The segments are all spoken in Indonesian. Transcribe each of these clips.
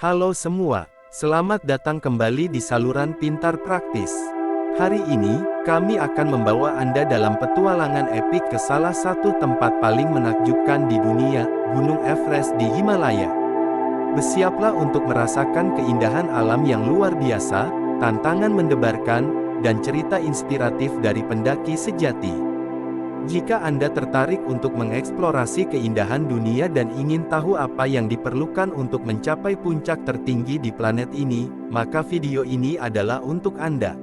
Halo semua, selamat datang kembali di saluran Pintar Praktis. Hari ini, kami akan membawa Anda dalam petualangan epik ke salah satu tempat paling menakjubkan di dunia, Gunung Everest di Himalaya. Bersiaplah untuk merasakan keindahan alam yang luar biasa, tantangan mendebarkan, dan cerita inspiratif dari pendaki sejati. Jika Anda tertarik untuk mengeksplorasi keindahan dunia dan ingin tahu apa yang diperlukan untuk mencapai puncak tertinggi di planet ini, maka video ini adalah untuk Anda.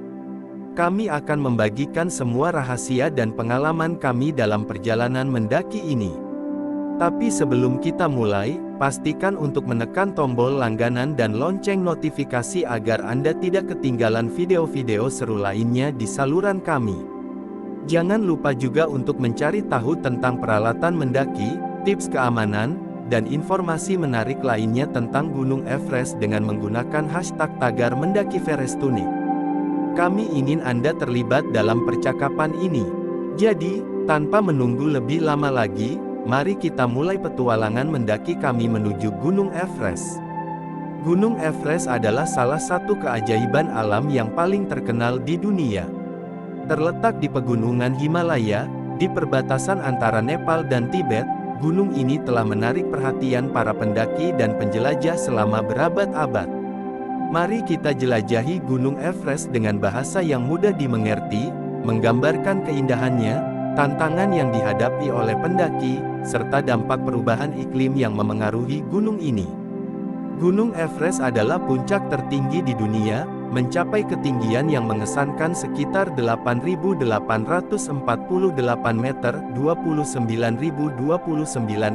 Kami akan membagikan semua rahasia dan pengalaman kami dalam perjalanan mendaki ini. Tapi sebelum kita mulai, pastikan untuk menekan tombol langganan dan lonceng notifikasi agar Anda tidak ketinggalan video-video seru lainnya di saluran kami. Jangan lupa juga untuk mencari tahu tentang peralatan mendaki, tips keamanan, dan informasi menarik lainnya tentang Gunung Everest dengan menggunakan hashtag tagar mendaki Everestunik. Kami ingin Anda terlibat dalam percakapan ini. Jadi, tanpa menunggu lebih lama lagi, mari kita mulai petualangan mendaki kami menuju Gunung Everest. Gunung Everest adalah salah satu keajaiban alam yang paling terkenal di dunia. Terletak di pegunungan Himalaya, di perbatasan antara Nepal dan Tibet, gunung ini telah menarik perhatian para pendaki dan penjelajah selama berabad-abad. Mari kita jelajahi Gunung Everest dengan bahasa yang mudah dimengerti, menggambarkan keindahannya, tantangan yang dihadapi oleh pendaki, serta dampak perubahan iklim yang memengaruhi gunung ini. Gunung Everest adalah puncak tertinggi di dunia, mencapai ketinggian yang mengesankan sekitar 8.848 meter (29.029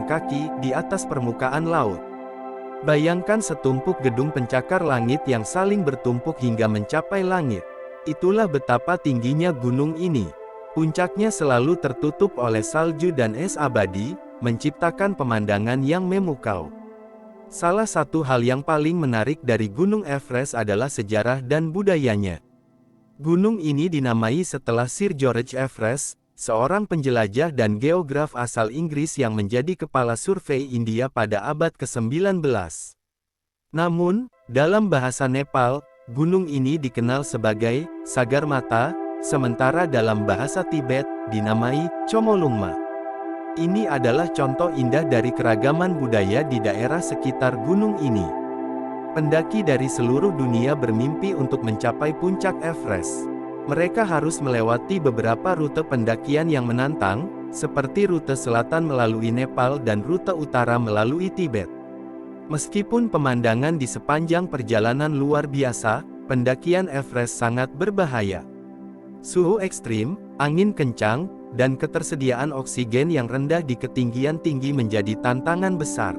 kaki) di atas permukaan laut. Bayangkan setumpuk gedung pencakar langit yang saling bertumpuk hingga mencapai langit. Itulah betapa tingginya gunung ini. Puncaknya selalu tertutup oleh salju dan es abadi, menciptakan pemandangan yang memukau. Salah satu hal yang paling menarik dari Gunung Everest adalah sejarah dan budayanya. Gunung ini dinamai setelah Sir George Everest, seorang penjelajah dan geograf asal Inggris yang menjadi kepala survei India pada abad ke-19. Namun, dalam bahasa Nepal, gunung ini dikenal sebagai Sagarmatha, sementara dalam bahasa Tibet, dinamai Chomolungma. Ini adalah contoh indah dari keragaman budaya di daerah sekitar gunung ini. Pendaki dari seluruh dunia bermimpi untuk mencapai puncak Everest. Mereka harus melewati beberapa rute pendakian yang menantang, seperti rute selatan melalui Nepal dan rute utara melalui Tibet. Meskipun pemandangan di sepanjang perjalanan luar biasa, pendakian Everest sangat berbahaya. Suhu ekstrim, angin kencang, dan ketersediaan oksigen yang rendah di ketinggian tinggi menjadi tantangan besar.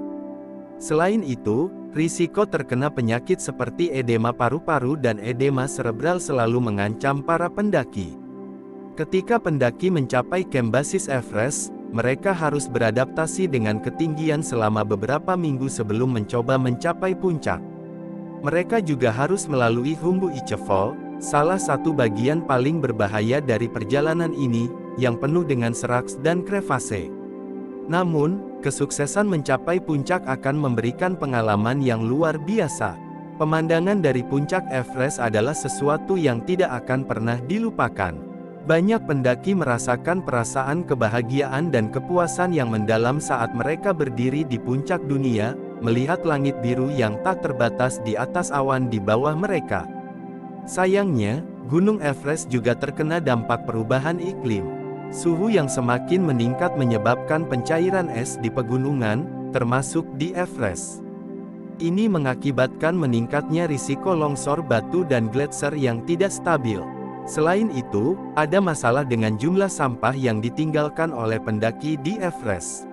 Selain itu, risiko terkena penyakit seperti edema paru-paru dan edema serebral selalu mengancam para pendaki. Ketika pendaki mencapai camp basis Everest, mereka harus beradaptasi dengan ketinggian selama beberapa minggu sebelum mencoba mencapai puncak. Mereka juga harus melalui Humbu Ichefol, salah satu bagian paling berbahaya dari perjalanan ini, yang penuh dengan seraks dan krevase. Namun, kesuksesan mencapai puncak akan memberikan pengalaman yang luar biasa. Pemandangan dari puncak Everest adalah sesuatu yang tidak akan pernah dilupakan. Banyak pendaki merasakan perasaan kebahagiaan dan kepuasan yang mendalam saat mereka berdiri di puncak dunia, melihat langit biru yang tak terbatas di atas awan di bawah mereka. Sayangnya, Gunung Everest juga terkena dampak perubahan iklim. Suhu yang semakin meningkat menyebabkan pencairan es di pegunungan, termasuk di Everest. Ini mengakibatkan meningkatnya risiko longsor batu dan gletser yang tidak stabil. Selain itu, ada masalah dengan jumlah sampah yang ditinggalkan oleh pendaki di Everest.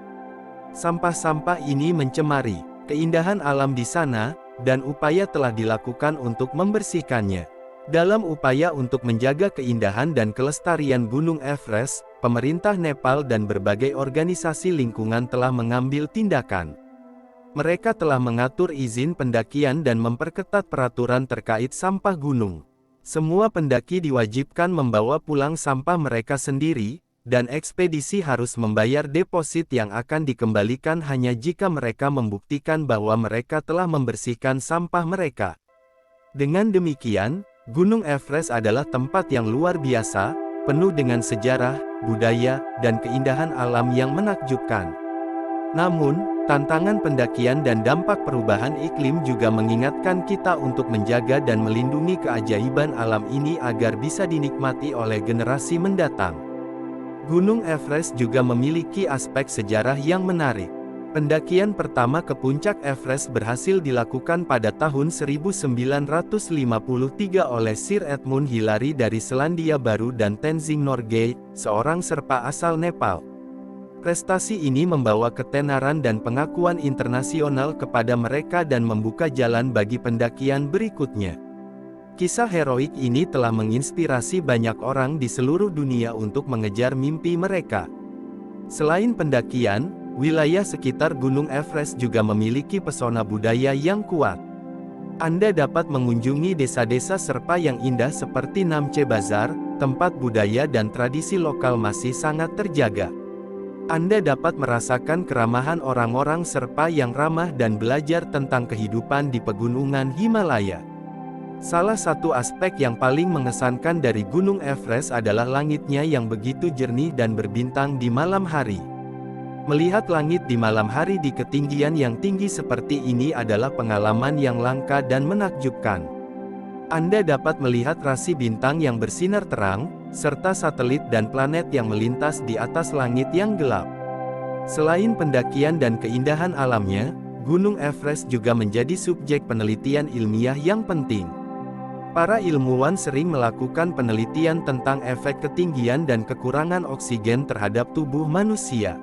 Sampah-sampah ini mencemari keindahan alam di sana, dan upaya telah dilakukan untuk membersihkannya. Dalam upaya untuk menjaga keindahan dan kelestarian Gunung Everest, pemerintah Nepal dan berbagai organisasi lingkungan telah mengambil tindakan. Mereka telah mengatur izin pendakian dan memperketat peraturan terkait sampah gunung. Semua pendaki diwajibkan membawa pulang sampah mereka sendiri, dan ekspedisi harus membayar deposit yang akan dikembalikan hanya jika mereka membuktikan bahwa mereka telah membersihkan sampah mereka. Dengan demikian, Gunung Everest adalah tempat yang luar biasa, penuh dengan sejarah, budaya, dan keindahan alam yang menakjubkan. Namun, tantangan pendakian dan dampak perubahan iklim juga mengingatkan kita untuk menjaga dan melindungi keajaiban alam ini agar bisa dinikmati oleh generasi mendatang. Gunung Everest juga memiliki aspek sejarah yang menarik. Pendakian pertama ke puncak Everest berhasil dilakukan pada tahun 1953 oleh Sir Edmund Hillary dari Selandia Baru dan Tenzing Norgay, seorang Sherpa asal Nepal. Prestasi ini membawa ketenaran dan pengakuan internasional kepada mereka dan membuka jalan bagi pendakian berikutnya. Kisah heroik ini telah menginspirasi banyak orang di seluruh dunia untuk mengejar mimpi mereka. Selain pendakian, wilayah sekitar Gunung Everest juga memiliki pesona budaya yang kuat. Anda dapat mengunjungi desa-desa Sherpa yang indah seperti Namche Bazaar, tempat budaya dan tradisi lokal masih sangat terjaga. Anda dapat merasakan keramahan orang-orang Sherpa yang ramah dan belajar tentang kehidupan di pegunungan Himalaya. Salah satu aspek yang paling mengesankan dari Gunung Everest adalah langitnya yang begitu jernih dan berbintang di malam hari. Melihat langit di malam hari di ketinggian yang tinggi seperti ini adalah pengalaman yang langka dan menakjubkan. Anda dapat melihat rasi bintang yang bersinar terang, serta satelit dan planet yang melintas di atas langit yang gelap. Selain pendakian dan keindahan alamnya, Gunung Everest juga menjadi subjek penelitian ilmiah yang penting. Para ilmuwan sering melakukan penelitian tentang efek ketinggian dan kekurangan oksigen terhadap tubuh manusia.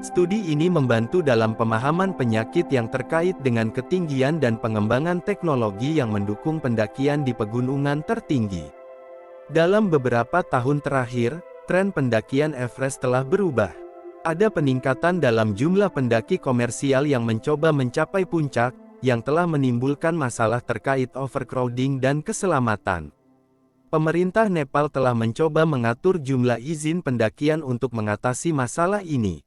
Studi ini membantu dalam pemahaman penyakit yang terkait dengan ketinggian dan pengembangan teknologi yang mendukung pendakian di pegunungan tertinggi. Dalam beberapa tahun terakhir, tren pendakian Everest telah berubah. Ada peningkatan dalam jumlah pendaki komersial yang mencoba mencapai puncak, yang telah menimbulkan masalah terkait overcrowding dan keselamatan. Pemerintah Nepal telah mencoba mengatur jumlah izin pendakian untuk mengatasi masalah ini.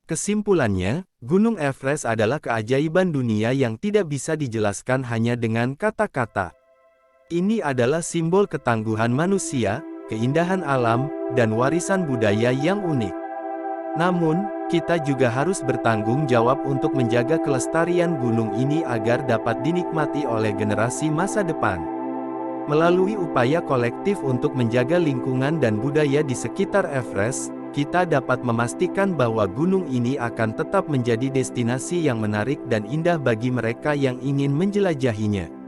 Kesimpulannya, Gunung Everest adalah keajaiban dunia yang tidak bisa dijelaskan hanya dengan kata-kata. Ini adalah simbol ketangguhan manusia, keindahan alam, dan warisan budaya yang unik. Namun, kita juga harus bertanggung jawab untuk menjaga kelestarian gunung ini agar dapat dinikmati oleh generasi masa depan. Melalui upaya kolektif untuk menjaga lingkungan dan budaya di sekitar Everest, kita dapat memastikan bahwa gunung ini akan tetap menjadi destinasi yang menarik dan indah bagi mereka yang ingin menjelajahinya.